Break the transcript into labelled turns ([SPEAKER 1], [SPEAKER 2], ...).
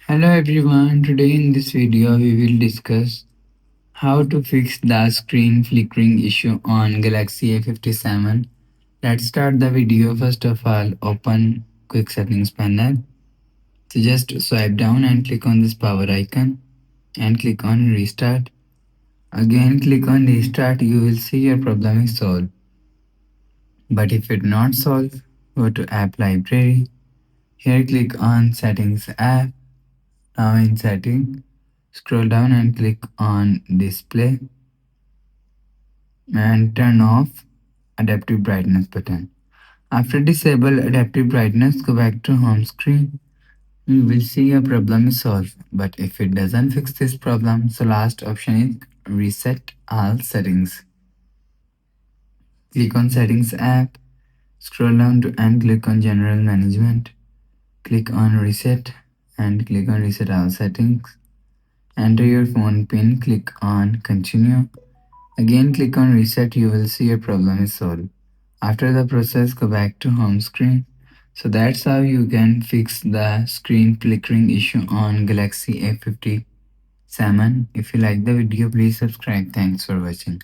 [SPEAKER 1] Hello everyone, today in this video we will discuss how to fix the screen flickering issue on Galaxy A57. Let's start the video. First of all, open quick settings panel. So just swipe down and click on this power icon and click on restart. Again click on restart, you will see your problem is solved. But if it not solved, go to app library. Here click on settings app. Now in setting, scroll down and click on display and turn off adaptive brightness button. After disable adaptive brightness, go back to home screen. You will see your problem is solved. But if it doesn't fix this problem, so last option is reset all settings. Click on settings app, scroll down to and click on general management. Click on reset and click on reset all settings. Enter your phone pin, click on continue. Again click on reset, you will see your problem is solved. After the process, go back to home screen. So that's how you can fix the screen flickering issue on Galaxy A57. If you like the video, please subscribe. Thanks for watching.